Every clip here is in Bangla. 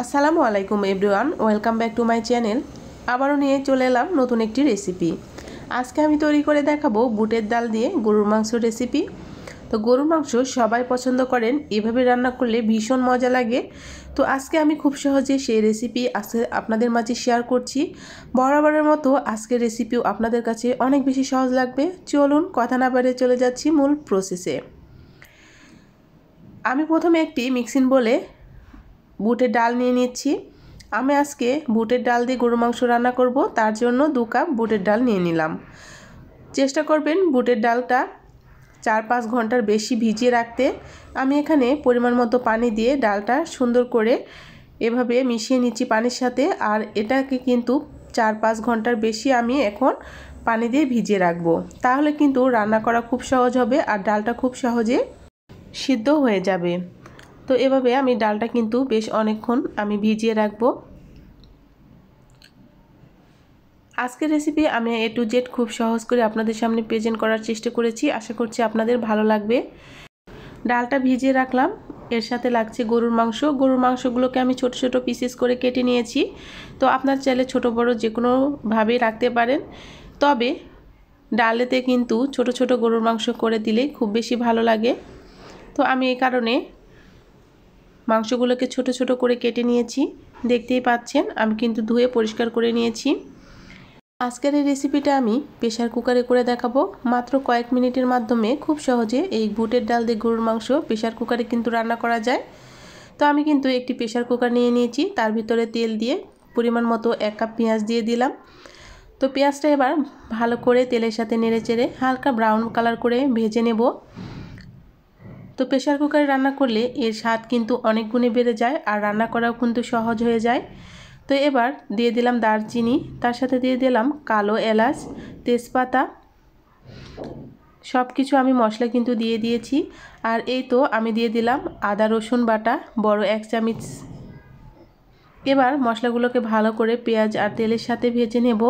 আসসালামু আলাইকুম everyone, welcome back to my channel. আবারও নিয়ে চলে এলাম নতুন একটি রেসিপি। আজকে আমি তৈরি করে দেখাবো বুটের ডাল দিয়ে গরুর মাংস রেসিপি। তো গরুর মাংস সবাই পছন্দ করেন, এভাবে রান্না করলে ভীষণ মজা লাগে। তো আজকে আমি খুব সহজে সেই রেসিপি আজকে আপনাদের মাঝে শেয়ার করছি। বরাবরের মতো আজকের রেসিপিও আপনাদের কাছে অনেক বেশি সহজ লাগবে। চলুন কথা না বাড়িয়ে চলে যাচ্ছি মূল প্রসেসে। আমি প্রথমে একটি মিক্সিং বলে বুটের ডাল নিয়ে নিচ্ছি। আমি আজকে বুটের ডাল দিয়ে গরুর মাংস রান্না করব, তার জন্য 2 কাপ বুটের ডাল নিয়ে নিলাম। চেষ্টা করবেন বুটের ডালটা 4-5 ঘন্টার বেশি ভিজিয়ে রাখতে। আমি এখানে পরিমাণ মতো পানি দিয়ে ডালটা সুন্দর করে এভাবে মিশিয়ে নিচ্ছি পানির সাথে। আর এটাকে কিন্তু 4-5 ঘন্টার বেশি আমি এখন পানি দিয়ে ভিজিয়ে রাখবো, তাহলে কিন্তু রান্না করা খুব সহজ হবে আর ডালটা খুব সহজে সিদ্ধ হয়ে যাবে। তো এভাবে আমি ডালটা কিন্তু বেশ অনেকক্ষণ আমি ভিজিয়ে রাখবো। আজকের রেসিপি আমি A to Z খুব সহজ করে আপনাদের সামনে প্রেজেন্ট করার চেষ্টা করেছি। আশা করছি আপনাদের ভালো লাগবে। ডালটা ভিজিয়ে রাখলাম, এর সাথে লাগছে গরুর মাংস। গরুর মাংসগুলোকে আমি ছোট ছোট পিসেস করে কেটে নিয়েছি। তো আপনার চাইলে ছোট বড় যে কোনোভাবেই রাখতে পারেন, তবে ডালেতে কিন্তু ছোট ছোট গরুর মাংস করে দিলে খুব বেশি ভালো লাগে। তো আমি এই কারণে মাংসগুলোকে ছোট ছোট করে কেটে নিয়েছি। দেখতেই পাচ্ছেন আমি কিন্তু ধুয়ে পরিষ্কার করে নিয়েছি। আজকের এই রেসিপিটা আমি প্রেসার কুকারে করে দেখাবো। মাত্র কয়েক মিনিটের মাধ্যমে খুব সহজে এই বুটের ডাল দিয়ে গরুর মাংস প্রেসার কুকারে কিন্তু রান্না করা যায়। তো আমি কিন্তু একটি প্রেসার কুকার নিয়ে নিয়েছি, তার ভিতরে তেল দিয়ে পরিমাণ মতো 1 কাপ পেঁয়াজ দিয়ে দিলাম। তো পেঁয়াজটা এবার ভালো করে তেলের সাথে নেড়েচেড়ে হালকা ব্রাউন কালার করে ভেজে নেব। তো প্রেসার কুকারে রান্না করলে এর স্বাদ কিন্তু অনেক গুণে বেড়ে যায় আর রান্না করাও কিন্তু সহজ হয়ে যায়। তো এবার দিয়ে দিলাম দারচিনি, তার সাথে দিয়ে দিলাম কালো এলাচ, তেজপাতা, সব কিছু আমি মশলা কিন্তু দিয়ে দিয়েছি। আর এই তো আমি দিয়ে দিলাম আদা রসুন বাটা বড় 1 চামচ। এবার মশলাগুলোকে ভালো করে পেঁয়াজ আর তেলের সাথে ভেজে নেব,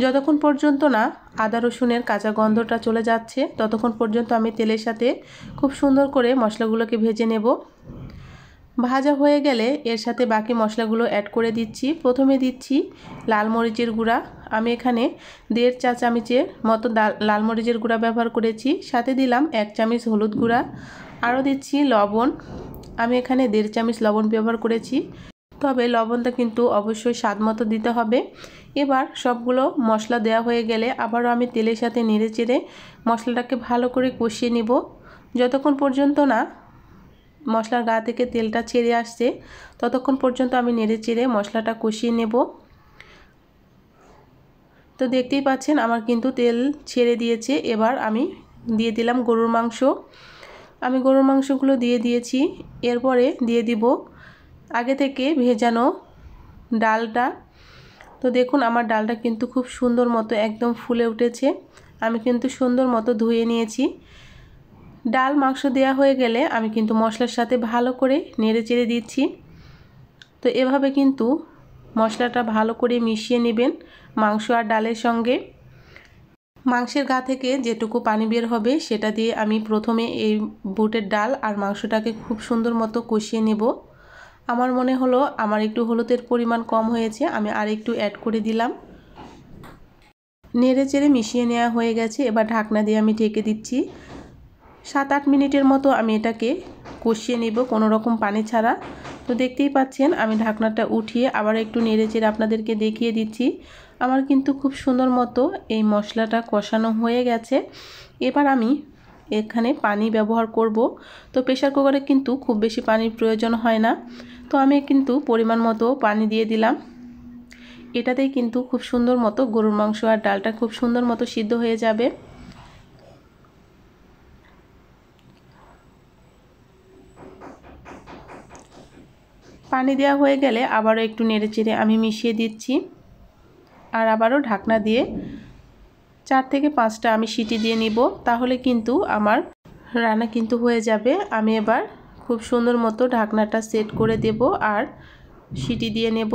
যতক্ষণ পর্যন্ত না আদা রসুনের কাঁচা গন্ধটা চলে যাচ্ছে ততক্ষণ পর্যন্ত আমি তেলের সাথে খুব সুন্দর করে মশলাগুলোকে ভেজে নেব। ভাজা হয়ে গেলে এর সাথে বাকি মশলাগুলো অ্যাড করে দিচ্ছি। প্রথমে দিচ্ছি লাল মরিচের গুঁড়া। আমি এখানে 1.5 চা চামচের মতো লাল মরিচের গুঁড়া ব্যবহার করেছি। সাথে দিলাম 1 চামচ হলুদ গুঁড়া। আরও দিচ্ছি লবণ। আমি এখানে 1.5 চামচ লবণ ব্যবহার করেছি, তবে লবণটা কিন্তু অবশ্যই স্বাদ মতো দিতে হবে। এবার সবগুলো মশলা দেওয়া হয়ে গেলে আবারও আমি তেলের সাথে নেড়েচেড়ে মশলাটাকে ভালো করে কষিয়ে নিব, যতক্ষণ পর্যন্ত না মশলার গা থেকে তেলটা ছেড়ে আসছে ততক্ষণ পর্যন্ত আমি নেড়েচেড়ে মশলাটা কষিয়ে নেব। তো দেখতেই পাচ্ছেন আমার কিন্তু তেল ছেড়ে দিয়েছে। এবার আমি দিয়ে দিলাম গরুর মাংস। আমি গরুর মাংসগুলো দিয়ে দিয়েছি। এরপরে দিয়ে দিব আগে থেকে ভেজানো ডালটা। তো দেখুন আমার ডালটা কিন্তু খুব সুন্দর মতো একদম ফুলে উঠেছে। আমি কিন্তু সুন্দর মতো ধুয়ে নিয়েছি। ডাল মাংস দেওয়া হয়ে গেলে আমি কিন্তু মশলার সাথে ভালো করে নেড়ে চেড়ে দিচ্ছি। তো এভাবে কিন্তু মশলাটা ভালো করে মিশিয়ে নেবেন মাংস আর ডালের সঙ্গে। মাংসের গা থেকে যেটুকু পানি বের হবে সেটা দিয়ে আমি প্রথমে এই বুটের ডাল আর মাংসটাকে খুব সুন্দর মতো কষিয়ে নেব। আমার মনে হলো আমার একটু হলুদের পরিমাণ কম হয়েছে, আমি আর একটু অ্যাড করে দিলাম। নেড়ে চেড়ে মিশিয়ে নেওয়া হয়ে গেছে। এবার ঢাকনা দিয়ে আমি ঢেকে দিচ্ছি। 7-8 মিনিটের মতো আমি এটাকে কষিয়ে নেব কোনো রকম পানি ছাড়া। তো দেখতেই পাচ্ছেন আমি ঢাকনাটা উঠিয়ে আবার একটু নেড়ে চেড়ে আপনাদেরকে দেখিয়ে দিচ্ছি। আমার কিন্তু খুব সুন্দর মতো এই মশলাটা কষানো হয়ে গেছে। এবার আমি এখানে পানি ব্যবহার করব। তো প্রেসার কুকারে কিন্তু খুব বেশি পানির প্রয়োজন হয় না। তো আমি কিন্তু পরিমাণ মতো পানি দিয়ে দিলাম। এটাতেই কিন্তু খুব সুন্দর মতো গরুর মাংস আর ডালটা খুব সুন্দর মতো সিদ্ধ হয়ে যাবে। পানি দেওয়া হয়ে গেলে আবারও একটু নেড়েচেড়ে আমি মিশিয়ে দিচ্ছি। আর আবারও ঢাকনা দিয়ে 4 থেকে 5টা আমি সিটি দিয়ে নিব, তাহলে কিন্তু আমার রান্না কিন্তু হয়ে যাবে। আমি এবার খুব সুন্দর মতো ঢাকনাটা সেট করে দেব আর সিটি দিয়ে নেব।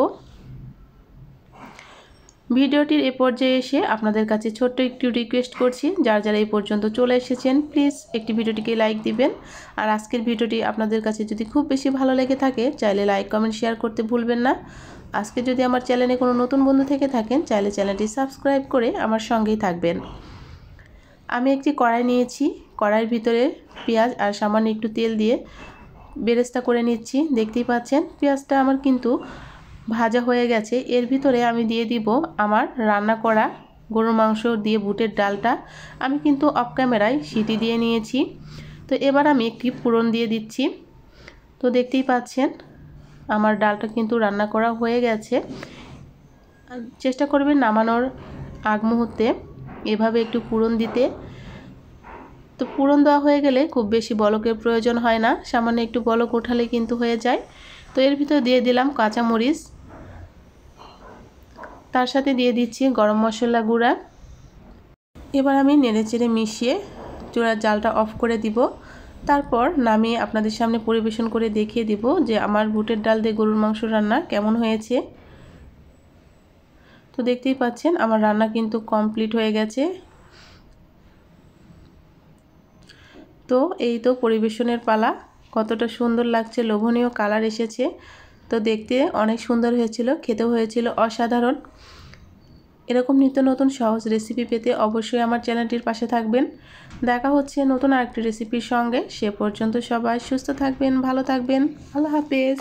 ভিডিওটির এ পর্যায়ে এসে আপনাদের কাছে ছোট্ট একটু রিকোয়েস্ট করছি, যারা এই পর্যন্ত চলে এসেছেন প্লিজ একটি ভিডিওটিকে লাইক দিবেন। আর আজকের ভিডিওটি আপনাদের কাছে যদি খুব বেশি ভালো লেগে থাকে চাইলে লাইক কমেন্ট শেয়ার করতে ভুলবেন না। আজকে যদি আমার চ্যানেলে কোনো নতুন বন্ধু থেকে থাকেন চাইলে চ্যানেলটি সাবস্ক্রাইব করে আমার সঙ্গেই থাকবেন। আমি একটি কড়াই নিয়েছি, কড়াইয়ের ভিতরে পেঁয়াজ আর সামান্য একটু তেল দিয়ে বেরেস্তা করে নিচ্ছি। দেখতেই পাচ্ছেন পেঁয়াজটা আমার কিন্তু ভাজা হয়ে গেছে। এর ভিতরে আমি দিয়ে দিব আমার রান্না করা গরুর মাংস দিয়ে বুটের ডালটা। আমি কিন্তু অফ ক্যামেরায় সিটি দিয়ে নিয়েছি। তো এবার আমি একটি ফোড়ন দিয়ে দিচ্ছি। তো দেখতেই পাচ্ছেন আমার ডালটা কিন্তু রান্না করা হয়ে গেছে। চেষ্টা করবেন নামানোর আগ মুহূর্তে এভাবে একটু ফোড়ন দিতে। তো ফোড়ন দেওয়া হয়ে গেলে খুব বেশি বলকের প্রয়োজন হয় না, সামান্য একটু বলক ওঠালে কিন্তু হয়ে যায়। তো এর ভিতর দিয়ে দিলাম কাঁচামরিচ, তার সাথে দিয়ে দিচ্ছি গরম মশলা গুঁড়া। এবার আমি নেড়েচেড়ে মিশিয়ে চুলার জালটা অফ করে দিব। তারপর নামিয়ে আপনাদের সামনে পরিবেশন করে দেখিয়ে দিব যে আমার বুটের ডাল দিয়ে গরুর মাংস রান্না কেমন হয়েছে। তো দেখতেই পাচ্ছেন আমার রান্না কিন্তু কমপ্লিট হয়ে গেছে। তো এই তো পরিবেশনের পালা। কতটা সুন্দর লাগছে, লোভনীয় কালার এসেছে। তো দেখতে অনেক সুন্দর হয়েছিল, খেতেও হয়েছিল অসাধারণ। এরকম নিত্য নতুন সহজ রেসিপি পেতে অবশ্যই আমার চ্যানেলটির পাশে থাকবেন। দেখা হচ্ছে নতুন আরেকটি রেসিপির সঙ্গে। সে পর্যন্ত সবাই সুস্থ থাকবেন, ভালো থাকবেন। আল্লাহ হাফেজ।